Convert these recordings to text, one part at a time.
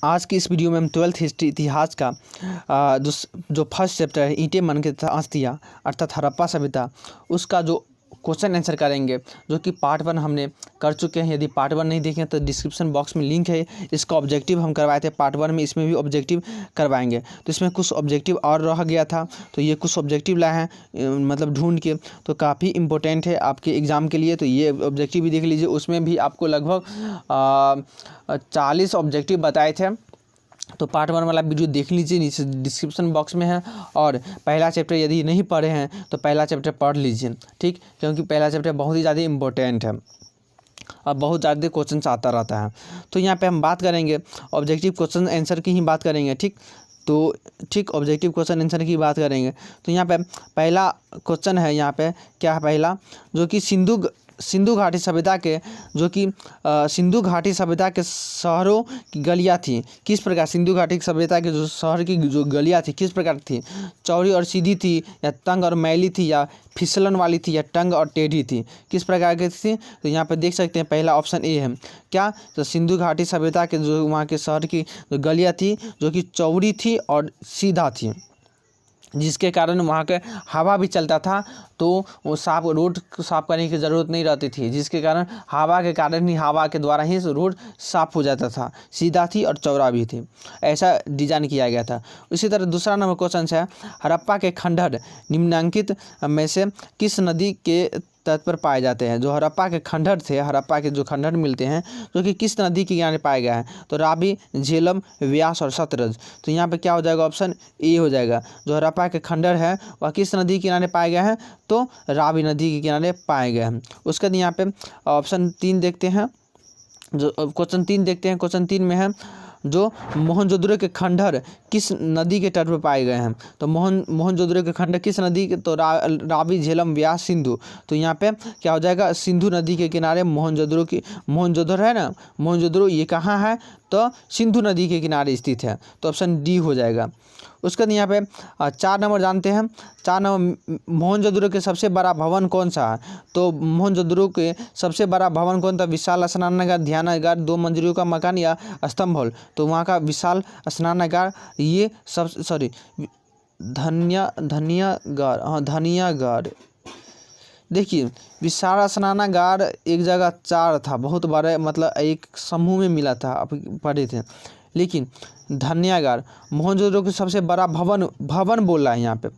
आज की इस वीडियो में हम 12th हिस्ट्री इतिहास का जो फर्स्ट चैप्टर है ईंटें मन के हस्तियाँ अर्थात हड़प्पा सभ्यता, उसका जो क्वेश्चन आंसर करेंगे, जो कि पार्ट 1 हमने कर चुके हैं। यदि पार्ट 1 नहीं देखें तो डिस्क्रिप्शन बॉक्स में लिंक है। इसका ऑब्जेक्टिव हम करवाए थे पार्ट 1 में, इसमें भी ऑब्जेक्टिव करवाएंगे। तो इसमें कुछ ऑब्जेक्टिव और रह गया था, तो ये कुछ ऑब्जेक्टिव लाए हैं मतलब ढूंढ के, तो काफ़ी इंपॉर्टेंट है आपके एग्ज़ाम के लिए। तो ये ऑब्जेक्टिव भी देख लीजिए, उसमें भी आपको लगभग 40 ऑब्जेक्टिव बताए थे। तो पार्ट 1 वाला वीडियो देख लीजिए, नीचे डिस्क्रिप्शन बॉक्स में है। और पहला चैप्टर यदि नहीं पढ़े हैं तो पहला चैप्टर पढ़ लीजिए, ठीक, क्योंकि पहला चैप्टर बहुत ही ज़्यादा इम्पोर्टेंट है और बहुत ज़्यादा क्वेश्चन आता रहता है। तो यहाँ पे हम बात करेंगे ऑब्जेक्टिव क्वेश्चन आंसर की ही बात करेंगे, ठीक। तो ठीक, ऑब्जेक्टिव क्वेश्चन आंसर की बात करेंगे। तो यहाँ पे पहला क्वेश्चन है, यहाँ पे क्या है पहला, जो कि सिंधु घाटी सभ्यता के, जो कि सिंधु घाटी सभ्यता के शहरों की गलियाँ थी किस प्रकार, सिंधु घाटी सभ्यता के जो शहर की जो गलियाँ थी किस प्रकार थी, चौड़ी और सीधी थी, या तंग और मैली थी, या फिसलन वाली थी, या टंग और टेढ़ी थी, किस प्रकार की थी। तो यहाँ पे देख सकते हैं पहला ऑप्शन ए है क्या, तो सिंधु घाटी सभ्यता के जो वहाँ के शहर की जो गलियाँ थी जो कि चौड़ी थी और सीधा थी, जिसके कारण वहाँ के हवा भी चलता था, तो वो रोड साफ करने की ज़रूरत नहीं रहती थी, जिसके कारण हवा के कारण ही, हवा के द्वारा ही रोड साफ हो जाता था, सीधा थी और चौड़ा भी थी, ऐसा डिजाइन किया गया था। इसी तरह दूसरा नंबर क्वेश्चन है, हड़प्पा के खंडहर निम्नलिखित में से किस नदी के तट पर पाए जाते हैं। जो हड़प्पा के खंडहर थे, हड़प्पा के जो खंडहर मिलते हैं जो कि किस नदी के किनारे पाए गए हैं, तो रावी, झेलम, व्यास और सतलज। तो यहाँ पे क्या हो जाएगा, ऑप्शन ए हो जाएगा। जो हड़प्पा के खंडहर है वह किस नदी के किनारे पाए गए हैं, तो रावी नदी के किनारे पाए गए हैं। उसके बाद यहाँ पे ऑप्शन 3 देखते हैं, जो क्वेश्चन 3 देखते हैं। क्वेश्चन 3 में है, जो मोहनजोदड़ो के खंडहर किस नदी के तट पर पाए गए हैं। तो मोहनजोदड़ो के खंडहर किस नदी के, तो रावी, झेलम, व्यास, सिंधु। तो यहाँ पे क्या हो जाएगा, सिंधु नदी के किनारे मोहनजोदड़ो है ना, मोहनजोदड़ो ये कहाँ है, तो सिंधु नदी के किनारे स्थित है, तो ऑप्शन डी हो जाएगा। उसके बाद यहाँ पे 4 नंबर जानते हैं। 4 नंबर, मोहनजोदड़ो के सबसे बड़ा भवन कौन सा है। तो मोहनजोदड़ो के सबसे बड़ा भवन कौन था, विशाल स्नानागार, ध्यानागार, 2 मंजिलों का मकान, या स्तंभ हॉल। तो वहाँ का विशाल स्नानागार, ये सब सॉरी धनियागार, हाँ धनियागार। देखिए विशाल स्नानागार एक जगह 4 था, बहुत बड़ा, मतलब एक समूह में मिला था, आप पढ़े थे। लेकिन धन्यागार मोहनजोदड़ो की सबसे बड़ा भवन बोला है यहाँ पे,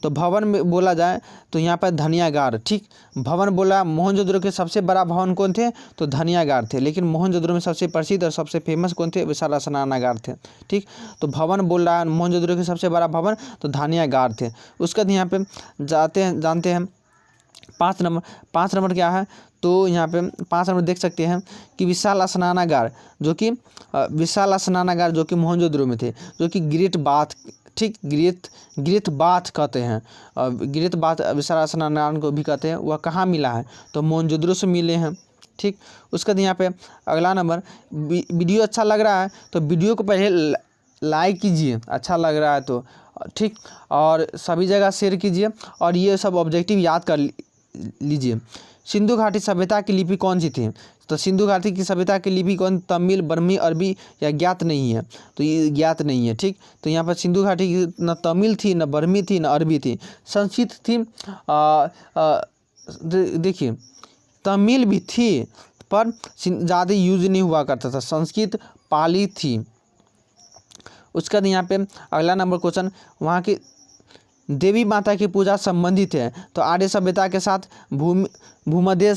तो भवन में बोला जाए तो यहाँ पर धनियागार, ठीक, भवन बोला। मोहनजोदड़ो के सबसे बड़ा भवन कौन थे, तो धनियागार थे, लेकिन मोहनजोदड़ो में सबसे प्रसिद्ध और सबसे फेमस कौन थे, विशाल स्नानागार थे, ठीक। तो भवन बोल रहा है मोहनजोदड़ो के सबसे बड़ा भवन, तो धनियागार थे। उसके बाद यहाँ पे जानते हैं 5 नंबर क्या है, तो यहाँ पे 5 नंबर देख सकते हैं कि विशाल स्नानागार, जो कि मोहनजोदड़ो में थे, जो कि ग्रेट बाथ, ठीक, ग्रेट बाथ कहते हैं, ग्रेट बाथ विशाल स्नानागार को भी कहते हैं। वह कहाँ मिला है, तो मोहनजोदड़ो से मिले हैं, ठीक। उसके बाद यहाँ पे अगला नंबर, वीडियो अच्छा लग रहा है तो वीडियो को पहले लाइक कीजिए, अच्छा लग रहा है तो, ठीक, और सभी जगह शेयर कीजिए, और ये सब ऑब्जेक्टिव याद कर लीजिए। सिंधु घाटी सभ्यता की लिपि कौन सी थी, तो सिंधु घाटी की सभ्यता की लिपि कौन, तमिल, बर्मी, अरबी, या ज्ञात नहीं है। तो ये ज्ञात नहीं है, ठीक। तो यहाँ पर सिंधु घाटी की न तमिल थी, न बर्मी थी, न अरबी थी, संस्कृत थी। देखिए तमिल भी थी पर ज़्यादा यूज नहीं हुआ करता था, संस्कृत, पाली थी। उसके बाद यहाँ पे अगला नंबर क्वेश्चन, वहाँ की देवी माता की पूजा संबंधित है, तो आर्य सभ्यता के साथ, भूमध्य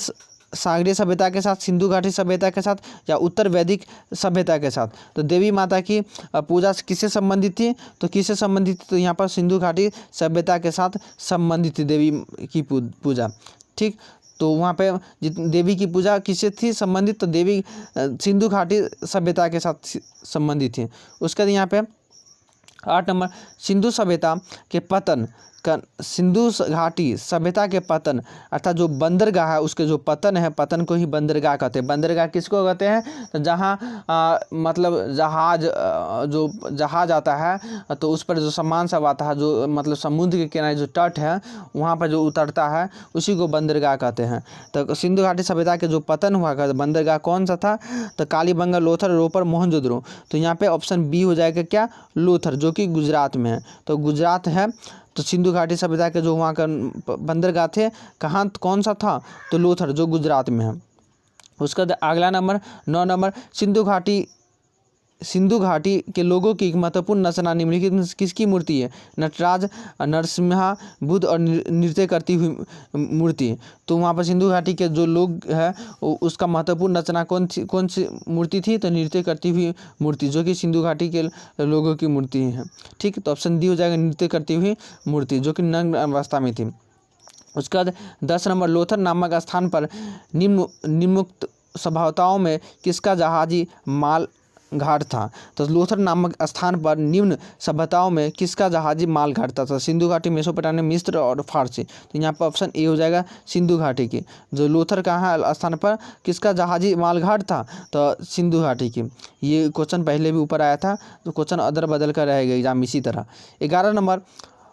सागरीय सभ्यता के साथ, सिंधु घाटी सभ्यता के साथ, या उत्तर वैदिक सभ्यता के साथ। तो देवी माता की पूजा किससे संबंधित थी, तो किससे संबंधित थी, तो यहाँ पर सिंधु घाटी सभ्यता के साथ संबंधित थी देवी की पूजा, ठीक। तो वहाँ पे देवी की पूजा किससे थी संबंधित, तो देवी सिंधु घाटी सभ्यता के साथ संबंधित थी। उसके बाद यहाँ पे 8 नंबर, सिंधु सभ्यता के पतन सिंधु घाटी सभ्यता के पतन अर्थात जो बंदरगाह है उसके जो पतन है, पतन को ही बंदरगाह कहते हैं। बंदरगाह किसको कहते हैं? तो जहाँ मतलब जो जहाज आता है तो उस पर जो सामान सब आता है, जो मतलब समुद्र के किनारे जो तट है वहाँ पर जो उतरता है उसी को बंदरगाह कहते हैं। तो सिंधु घाटी सभ्यता के जो पतन हुआ का बंदरगाह कौन सा था? तो कालीबंगा, लोथर, रोपर, मोहनजोदड़ो। तो यहाँ पे ऑप्शन बी हो जाएगा क्या? लोथर, जो कि गुजरात में है। तो गुजरात है। तो सिंधु घाटी सभ्यता के जो वहाँ का बंदरगाह थे कहाँ कौन सा था? तो लोथर, जो गुजरात में है। उसका अगला नंबर 9 नंबर, सिंधु घाटी के लोगों की एक महत्वपूर्ण रचना निम्नलिखित में किसकी मूर्ति है? नटराज, नरसिम्हा, बुद्ध और नृत्य करती हुई मूर्ति। तो वहाँ पर सिंधु घाटी के जो लोग हैं उसका महत्वपूर्ण रचना कौन सी मूर्ति थी? तो नृत्य करती हुई मूर्ति, जो कि सिंधु घाटी के लोगों की मूर्ति है। ठीक, तो ऑप्शन डी हो जाएगा नृत्य करती हुई मूर्ति, जो कि नग्न अवस्था में थी। उसके बाद 10 नंबर, लोथर नामक स्थान पर निम्नोक्त सभ्यताओं में किसका जहाजी माल घाट था? तो लोथर नामक स्थान पर निम्न सभ्यताओं में किसका जहाजी माल घाट था? सिंधु घाटी, मेसोपोटामिया, मिस्र और फारसी। तो यहाँ पर ऑप्शन ए हो जाएगा सिंधु घाटी की। जो लोथर कहाँ स्थान पर किसका जहाजी माल घाट था? तो सिंधु घाटी की। ये क्वेश्चन पहले भी ऊपर आया था, तो क्वेश्चन अदल बदल कर रहेगा एग्जाम इसी तरह। 11 नंबर,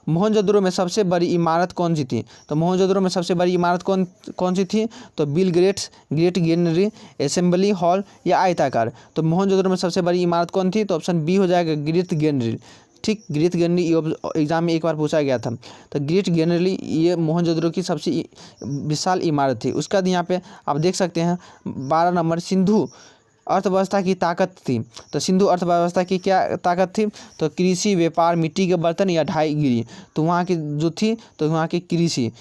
मोहनजोदड़ो में सबसे बड़ी इमारत कौन सी थी? तो मोहनजोदड़ो में सबसे बड़ी इमारत कौन सी थी? तो Bill Gates, great gallery, assembly hall या आयताकार। तो मोहनजोदड़ो में सबसे बड़ी इमारत कौन थी? तो ऑप्शन बी हो जाएगा ग्रेट गैलरी। ठीक, ग्रेट गैलरी एग्जाम में एक बार पूछा गया था। तो ग्रेट गैलरी ये मोहनजोदड़ो की सबसे विशाल इमारत थी। उसका यहाँ पे आप देख सकते हैं 12 नंबर, सिंधु अर्थव्यवस्था की ताकत थी। तो सिंधु अर्थव्यवस्था की क्या ताकत थी? तो कृषि, व्यापार, मिट्टी के बर्तन या ढाईगिरी। तो वहाँ की जो थी तो वहाँ की कृषि,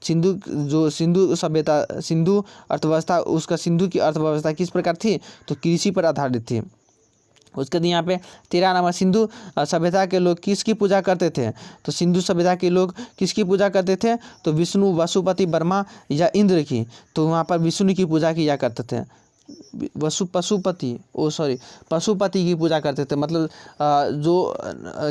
सिंधु सभ्यता, सिंधु अर्थव्यवस्था, उसका सिंधु की अर्थव्यवस्था किस प्रकार थी? तो कृषि पर आधारित थी। उसके बाद यहाँ पे 13 नंबर, सिंधु सभ्यता के लोग किसकी पूजा करते थे? तो सिंधु सभ्यता के लोग किसकी पूजा करते थे? तो विष्णु, वसुपति, ब्रह्मा या इंद्र की। तो वहाँ पर विष्णु की पूजा किया करते थे। पशुपति की पूजा करते थे। मतलब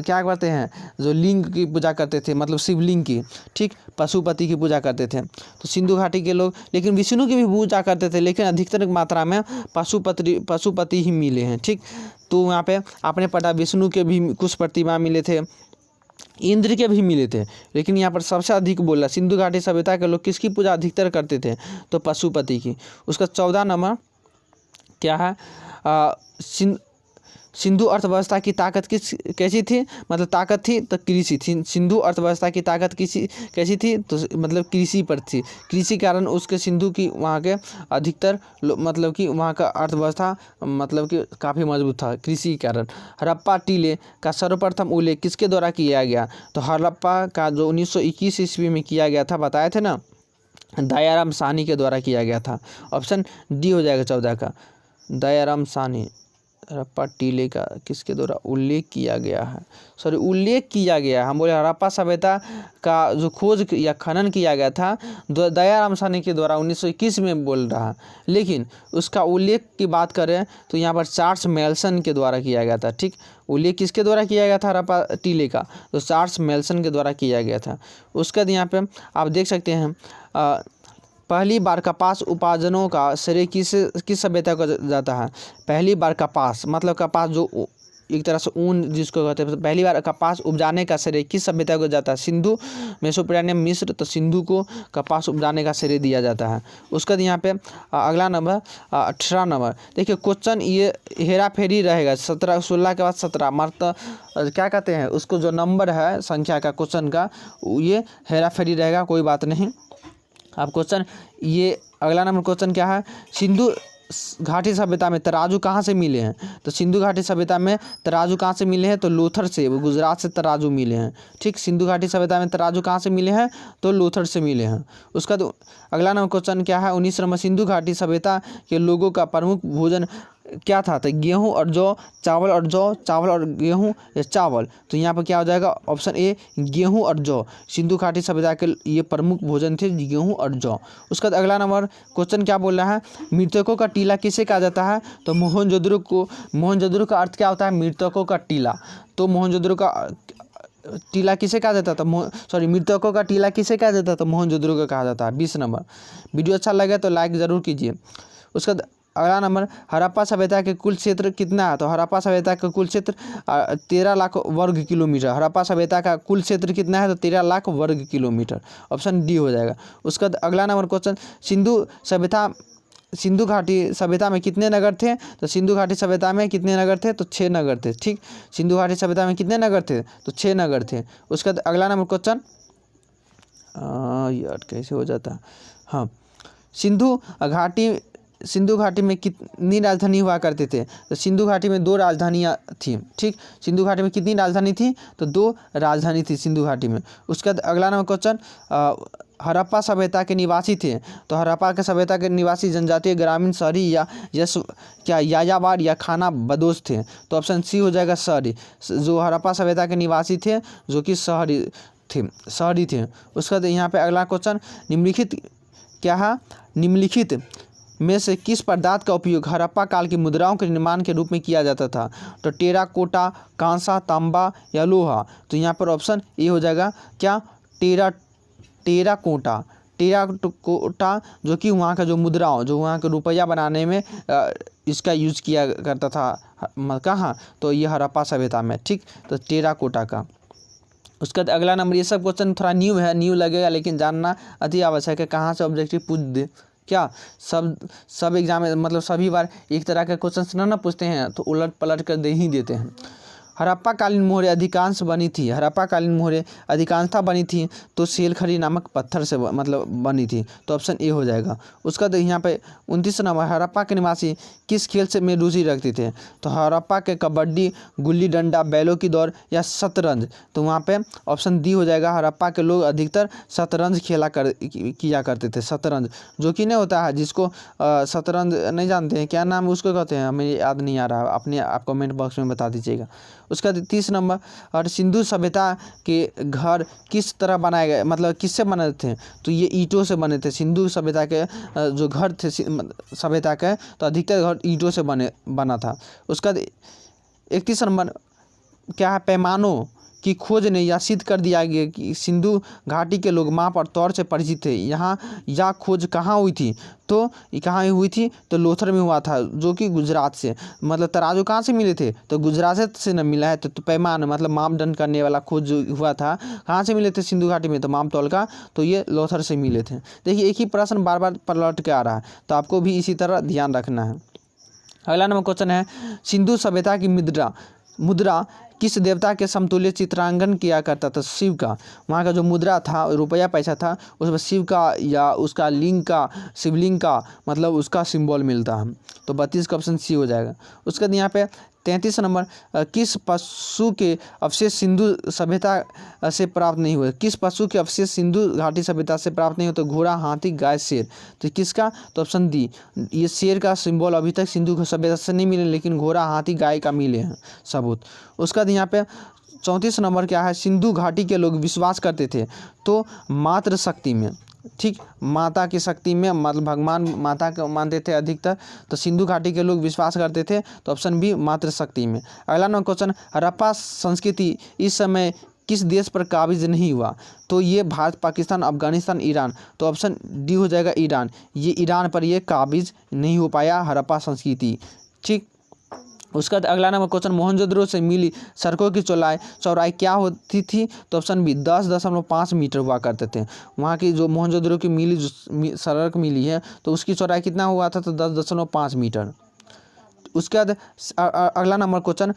क्या करते हैं, जो लिंग की पूजा करते थे, मतलब शिवलिंग की। ठीक, पशुपति की पूजा करते थे। तो सिंधु घाटी के लोग लेकिन विष्णु की भी पूजा करते थे, लेकिन अधिकतर मात्रा में पशुपति ही मिले हैं। ठीक, तो यहाँ पे आपने पढ़ा विष्णु के भी कुछ प्रतिमा मिले थे, इंद्र के भी मिले थे, लेकिन यहाँ पर सबसे अधिक बोला सिंधु घाटी सभ्यता के लोग किसकी पूजा अधिकतर करते थे? तो पशुपति की। उसका 14 नंबर क्या है? सिंधु अर्थव्यवस्था की ताकत कैसी थी? मतलब ताकत थी तो कृषि थी। सिंधु अर्थव्यवस्था की ताकत कैसी थी? तो मतलब कृषि पर थी। कृषि कारण उसके सिंधु की वहाँ के अधिकतर मतलब कि वहाँ का अर्थव्यवस्था मतलब कि काफ़ी मजबूत था कृषि के कारण। हड़प्पा टीले का सर्वप्रथम उल्लेख किसके द्वारा किया गया? तो हड़प्पा का जो 1921 ईस्वी में किया गया था, बताए थे ना, दयाराम साहनी के द्वारा किया गया था। ऑप्शन डी हो जाएगा 14 का, दयाराम साहनी। हड़प्पा टीले का किसके द्वारा उल्लेख किया गया है? उल्लेख किया गया, हम बोले हड़प्पा सभ्यता का जो खोज या खनन किया गया था दयाराम साहनी के द्वारा 1921 में बोल रहा है, लेकिन उसका उल्लेख की बात करें तो यहाँ पर चार्ल्स मेल्सन के द्वारा किया गया था। ठीक, उल्लेख किसके द्वारा किया गया था हड़प्पा टीले का? तो चार्ल्स मेल्सन के द्वारा किया गया था। उसके बाद यहाँ पे आप देख सकते हैं पहली बार कपास उपार्जनों का श्रेय किस सभ्यता को जाता है? पहली बार कपास मतलब कपास जो एक तरह से ऊन जिसको कहते हैं, पहली बार कपास उपजाने का श्रेय किस सभ्यता को जाता है? सिंधु, मेसोपोटामिया, मिस्र। तो सिंधु को कपास उपजाने का श्रेय दिया जाता है। उसका यहाँ पे अगला नंबर 18 नंबर, देखिए क्वेश्चन ये हेरा फेरी रहेगा। 16 के बाद 17 मतलब क्या कहते हैं उसको, जो नंबर है संख्या का क्वेश्चन का, ये हेरा फेरी रहेगा, कोई बात नहीं। आप क्वेश्चन ये अगला नंबर क्वेश्चन क्या है? सिंधु घाटी सभ्यता में तराजू कहाँ से मिले हैं? तो सिंधु घाटी सभ्यता में तराजू कहाँ से मिले हैं? तो लोथर से, वो गुजरात से तराजू मिले हैं। ठीक, सिंधु घाटी सभ्यता में तराजू कहाँ से मिले हैं? तो लोथर से मिले हैं। उसका तो अगला नंबर क्वेश्चन क्या है? 19 नंबर, सिंधु घाटी सभ्यता के लोगों का प्रमुख भोजन क्या था? तो गेहूँ और जौ, चावल और जौ, चावल और गेहूँ या चावल। तो यहाँ पर क्या हो जाएगा? ऑप्शन ए गेहूँ और जौ। सिंधु घाटी सभ्यता के ये प्रमुख भोजन थे, गेहूँ और जौ। उसका अगला नंबर क्वेश्चन क्या बोल रहा है? मृतकों का टीला किसे कहा जाता है? तो मोहनजोदड़ो का अर्थ क्या होता है? मृतकों का टीला। तो मोहनजोदड़ो का टीला किसे कहा जाता था? मृतकों का टीला किसे कहा जाता था? मोहनजोदड़ो को कहा जाता है। 20 नंबर। वीडियो अच्छा लगे तो लाइक ज़रूर कीजिए। उसका अगला नंबर, हड़प्पा सभ्यता के कुल क्षेत्र कितना है? तो हड़प्पा सभ्यता का कुल क्षेत्र 13 लाख वर्ग किलोमीटर। हड़प्पा सभ्यता का कुल क्षेत्र कितना है? तो 13 लाख वर्ग किलोमीटर। ऑप्शन डी हो जाएगा। उसका अगला नंबर क्वेश्चन, सिंधु घाटी सभ्यता में कितने नगर थे? तो सिंधु घाटी सभ्यता में कितने नगर थे? तो 6 नगर थे। ठीक, सिंधु घाटी सभ्यता में कितने नगर थे? तो 6 नगर थे। उसका अगला नंबर क्वेश्चन, यार कैसे हो जाता है, हाँ, सिंधु घाटी में कितनी राजधानी हुआ करते थे? तो सिंधु घाटी में 2 राजधानियाँ थी। ठीक, सिंधु घाटी में कितनी राजधानी थी? तो 2 राजधानी थी सिंधु घाटी में। उसका अगला नंबर क्वेश्चन, हड़प्पा सभ्यता के निवासी थे। तो हड़प्पा के सभ्यता के निवासी जनजातीय, ग्रामीण, शहरी या यायावर या खाना बदोश थे? तो ऑप्शन सी हो जाएगा, शहरी। जो हड़प्पा सभ्यता के निवासी थे जो कि शहरी थे। उसका यहाँ पे अगला क्वेश्चन, निम्नलिखित में से किस पदार्थ का उपयोग हड़प्पा काल की मुद्राओं के निर्माण के रूप में किया जाता था? तो टेराकोटा, कांसा, तांबा या लोहा? तो यहाँ पर ऑप्शन ए हो जाएगा, क्या, टेराकोटा जो कि वहाँ का जो मुद्राओं, जो वहाँ के रुपया बनाने में इसका यूज़ किया करता था। कहाँ? तो ये हड़प्पा सभ्यता में। ठीक, तो टेराकोटा का। उसका अगला नंबर, ये सब क्वेश्चन थोड़ा न्यू लगेगा लेकिन जानना अति आवश्यक है। कहाँ से ऑब्जेक्टिव पूछ दे क्या? सब एग्जाम में मतलब सभी बार एक तरह के क्वेश्चन ना पूछते हैं, तो उलट पलट कर दे ही देते हैं। हड़प्पाकालीन मोहरें अधिकांशतः बनी थी तो सेलखड़ी नामक पत्थर से बनी थी। तो ऑप्शन ए हो जाएगा। उसका यहाँ पे 29 नंबर, हड़प्पा के निवासी किस खेल से में रुचि रखते थे? तो हड़प्पा के कबड्डी, गुल्ली डंडा, बैलों की दौड़ या शतरंज? तो वहाँ पे ऑप्शन डी हो जाएगा। हड़प्पा के लोग अधिकतर शतरंज किया करते थे। शतरंज जो कि नहीं होता है, जिसको शतरंज नहीं जानते हैं, क्या नाम उसको कहते हैं, हमें याद नहीं आ रहा, अपने आप कमेंट बॉक्स में बता दीजिएगा। उसका 30 नंबर, और सिंधु सभ्यता के घर किस तरह बनाए गए, मतलब किससे बने थे? तो ये ईंटों से बने थे। सिंधु सभ्यता के जो घर थे सभ्यता के, तो अधिकतर घर ईंटों से बना था। उसका 31 नंबर, क्या है, पैमानों की खोज ने यह सिद्ध कर दिया गया कि सिंधु घाटी के लोग माप और तौर से परिचित थे। यहाँ यह खोज कहाँ हुई थी? तो कहाँ हुई थी? तो लोथल में हुआ था, जो कि गुजरात से। मतलब तराजू कहाँ से मिले थे? तो गुजरात से न मिला है। तो पैमान मतलब मापदंड करने वाला खोज जो हुआ था, कहाँ से मिले थे सिंधु घाटी में? तो माप तौल का, तो ये लोथल से मिले थे। देखिए एक ही प्रश्न बार बार पलट के आ रहा है, तो आपको भी इसी तरह ध्यान रखना है। अगला नंबर क्वेश्चन है, सिंधु सभ्यता की मुद्रा किस देवता के समतुल्य चित्रांकन किया करता था? शिव का। वहाँ का जो मुद्रा था, रुपया पैसा था, उसमें शिव का या उसका लिंग का, शिवलिंग का मतलब उसका सिंबल मिलता है। तो 32 का ऑप्शन सी हो जाएगा। उसके बाद यहाँ पे 33 नंबर, किस पशु के अवशेष सिंधु सभ्यता से प्राप्त नहीं हुए? किस पशु के अवशेष सिंधु घाटी सभ्यता से प्राप्त नहीं हुए? तो घोड़ा, हाथी, गाय, शेर। तो किसका? तो ऑप्शन डी, ये शेर का सिंबल अभी तक सिंधु सभ्यता से नहीं मिले, लेकिन घोड़ा, हाथी, गाय का मिले हैं सबूत। उसका यहाँ पे 34 नंबर क्या है, सिंधु घाटी के लोग विश्वास करते थे तो मातृ शक्ति में। ठीक, माता की शक्ति में, मतलब भगवान माता को मानते थे अधिकतर, तो सिंधु घाटी के लोग विश्वास करते थे। तो ऑप्शन बी, मातृशक्ति में। अगला नंबर क्वेश्चन, हड़प्पा संस्कृति इस समय किस देश पर काबिज नहीं हुआ? तो ये भारत, पाकिस्तान, अफगानिस्तान, ईरान। तो ऑप्शन डी हो जाएगा, ईरान। ये ईरान पर ये काबिज नहीं हो पाया हड़प्पा संस्कृति। ठीक, उसका अगला नंबर क्वेश्चन, मोहनजोदड़ो से मिली सड़कों की चौड़ाई क्या होती थी? तो ऑप्शन बी, 10.5 मीटर हुआ करते थे। वहाँ की जो मोहनजोदड़ो की जो सड़क मिली है, तो उसकी चौड़ाई कितना हुआ था? तो 10.5 मीटर। उसके बाद अगला नंबर क्वेश्चन,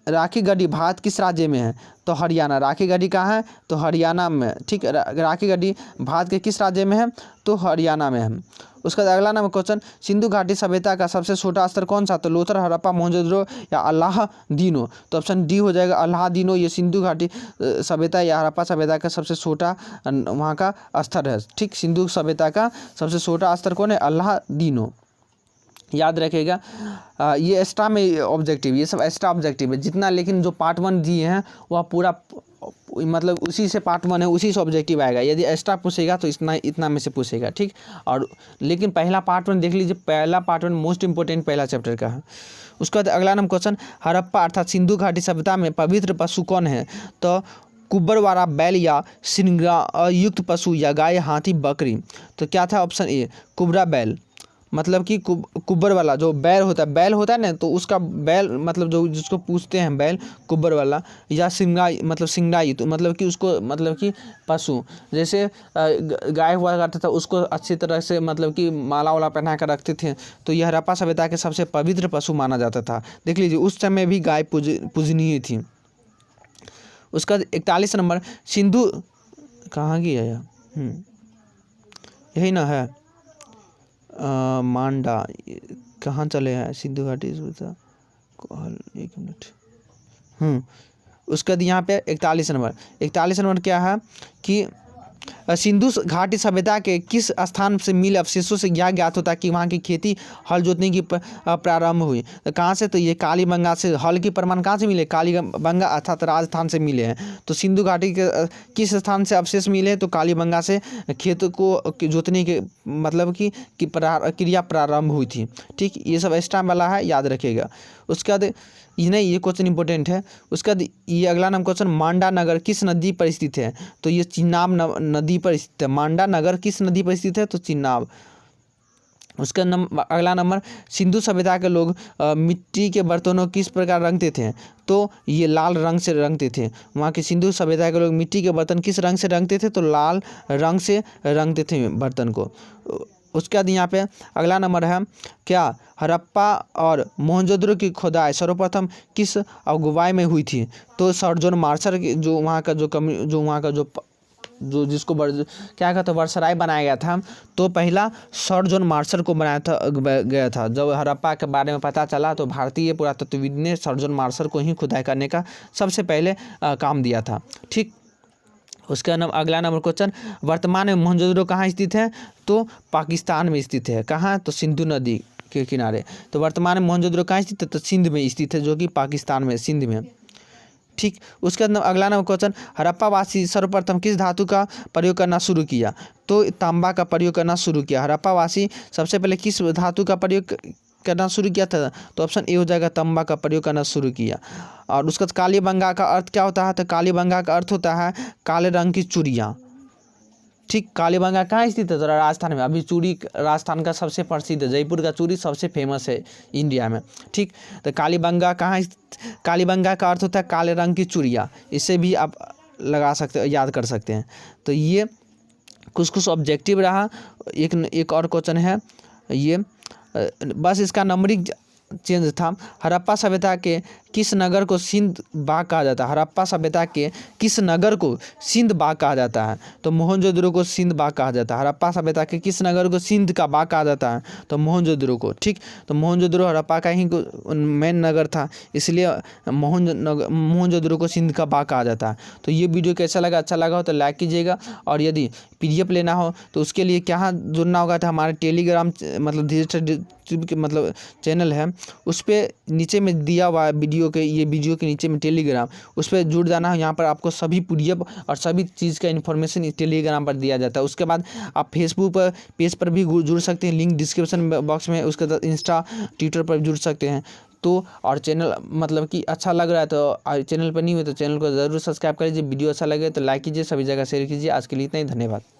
राखी गढ़ी भारत किस राज्य में है? तो हरियाणा। राखी गढ़ी कहाँ है? तो हरियाणा में। ठीक, राखी गढ़ी भारत के किस राज्य में है? तो हरियाणा में है। उसका अगला नंबर क्वेश्चन, सिंधु घाटी सभ्यता का सबसे छोटा स्तर कौन सा? तो लोथल, हड़प्पा, मोहनजोदड़ो या अल्लादीनो। तो ऑप्शन डी हो जाएगा, अल्लादीनो। ये सिंधु घाटी सभ्यता या हड़प्पा सभ्यता का सबसे छोटा वहाँ का स्तर है। ठीक, सिंधु सभ्यता का सबसे छोटा स्तर कौन है? अल्लादीनो। याद रखिएगा, ये एक्स्ट्रा में ऑब्जेक्टिव, ये सब एक्स्ट्रा ऑब्जेक्टिव है जितना, लेकिन जो पार्ट 1 दिए हैं वह पूरा मतलब उसी से पार्ट 1 है, उसी से ऑब्जेक्टिव आएगा। यदि एक्स्ट्रा पूछेगा तो इतना में से पूछेगा, ठीक। और लेकिन पहला पार्ट 1 देख लीजिए, पहला पार्ट 1 मोस्ट इंपॉर्टेंट पहला चैप्टर का है। उसके बाद अगला नंबर क्वेश्चन, हड़प्पा अर्थात सिंधु घाटी सभ्यता में पवित्र पशु कौन है? तो कुब्बर वाला बैल या श्रृंगारयुक्त पशु या गाय, हाथी, बकरी। तो क्या था ऑप्शन ए कुबरा बैल, मतलब कि कुब्बर वाला जो बैल होता है ना, तो उसका बैल मतलब जो जिसको पूछते हैं बैल, कुब्बर वाला, या सिंगाई तो मतलब कि उसको मतलब कि पशु, जैसे गाय हुआ करता था उसको अच्छी तरह से मतलब कि माला वाला पहना कर रखते थे, तो यह हड़प्पा सभ्यता के सबसे पवित्र पशु माना जाता था। देख लीजिए उस समय भी गाय पूजनीय थी। उसका 41 नंबर, सिंधु कहाँ की है यह, यही ना है, मांडा, कहाँ चले हैं सिंधु घाटी, एक मिनट। उसके बाद यहाँ पे 41 नंबर क्या है कि सिंधु घाटी सभ्यता के किस स्थान से मिले अवशेषों से यह ज्ञात होता है कि वहाँ की खेती हल जोतने की प्रारंभ हुई। तो कहाँ से? तो ये कालीबंगा से। हल की प्रमाण कहाँ से मिले? कालीबंगा अर्थात राजस्थान से मिले हैं। तो सिंधु घाटी के किस स्थान से अवशेष मिले? तो कालीबंगा से खेत को जोतने के मतलब की क्रिया प्रारंभ हुई थी, ठीक। ये सब एक्स्ट्रा वाला है, याद रखिएगा। उसके बाद ये क्वेश्चन इंपॉर्टेंट है। उसका ये अगला नाम क्वेश्चन, मांडा नगर किस नदी पर स्थित है? तो ये चिनाब नदी पर स्थित है। मांडा नगर किस नदी पर स्थित है? तो चिनाब। उसका अगला नंबर, सिंधु सभ्यता के लोग मिट्टी के बर्तनों किस प्रकार रंगते थे? तो ये लाल रंग से रंगते थे। वहाँ के सिंधु सभ्यता के लोग मिट्टी के बर्तन किस रंग से रंगते थे? तो लाल रंग से रंगते थे बर्तन को। उसके बाद यहाँ पे अगला नंबर है क्या, हड़प्पा और मोहनजोदड़ो की खुदाई सर्वप्रथम किस अगुवाई में हुई थी? तो सर जॉन मार्शल जो वहाँ का जो जिसको क्या कहते हैं वर्सराय बनाया गया था, तो पहला सर जॉन मार्शल को गया था। जब हड़प्पा के बारे में पता चला तो भारतीय पुरातत्वविद ने सर जॉन मार्शल को ही खुदाई करने का सबसे पहले काम दिया था, ठीक। उसका अगला नंबर क्वेश्चन, वर्तमान में मोहनजोदड़ो कहाँ स्थित है? तो पाकिस्तान में स्थित है। कहाँ? तो सिंधु नदी के किनारे। तो वर्तमान में मोहनजोदड़ो कहाँ स्थित है? तो सिंध में स्थित है, जो कि पाकिस्तान में, सिंध में, ठीक। उसके बाद अगला नंबर क्वेश्चन, हड़प्पावासी सर्वप्रथम किस धातु का प्रयोग करना शुरू किया? तो तांबा का प्रयोग करना शुरू किया। हड़प्पावासी सबसे पहले किस धातु का प्रयोग करना शुरू किया था? तो ऑप्शन ए हो जाएगा, तांबा का प्रयोग करना शुरू किया। और उसका कालीबंगा का अर्थ क्या होता है? तो कालीबंगा का अर्थ होता है काले रंग की चूड़ियाँ, ठीक। कालीबंगा कहाँ स्थित है? तो राजस्थान में। अभी चूड़ी राजस्थान का सबसे प्रसिद्ध है, जयपुर का चूड़ी सबसे फेमस है इंडिया में, ठीक। तो कालीबंगा कालीबंगा का अर्थ होता है काले रंग की चूड़ियाँ। इससे भी आप लगा सकते, याद कर सकते हैं। तो ये कुछ ऑब्जेक्टिव रहा। एक और क्वेश्चन है ये, बस इसका नंबरिंग चेंज था। हड़प्पा सभ्यता के किस नगर को सिंध बाग कहा जाता है? हड़प्पा सभ्यता के किस नगर को सिंध बाग कहा जाता है? तो मोहनजोदड़ो को सिंध बाग कहा जाता है। हड़प्पा सभ्यता के किस नगर को सिंध का बाग कहा जाता है? तो मोहनजोदड़ो को, ठीक। तो मोहनजोदड़ो हड़प्पा का ही मेन नगर था, इसलिए मोहनजोदड़ो को सिंध का बाग कहा जाता है। तो ये वीडियो कैसा लगा? अच्छा लगा हो तो लाइक कीजिएगा। और यदि PDF लेना हो तो उसके लिए क्या जुड़ना होगा? तो हमारे टेलीग्राम मतलब डिजिटल के मतलब चैनल है, उस पर नीचे में दिया हुआ वीडियो के नीचे में टेलीग्राम, उस पर जुड़ जाना है। यहाँ पर आपको सभी PDF और सभी चीज़ का इन्फॉर्मेशन टेलीग्राम पर दिया जाता है। उसके बाद आप फेसबुक पर पेज पर भी जुड़ सकते हैं, लिंक डिस्क्रिप्शन बॉक्स में। उसके बाद इंस्टा ट्विटर पर जुड़ सकते हैं। तो और चैनल मतलब कि अच्छा लग रहा है तो चैनल पर नहीं हुए तो चैनल को ज़रूर सब्सक्राइब कर लीजिए। वीडियो अच्छा लगे तो लाइक कीजिए, सभी जगह शेयर कीजिए। आज के लिए इतना ही, धन्यवाद।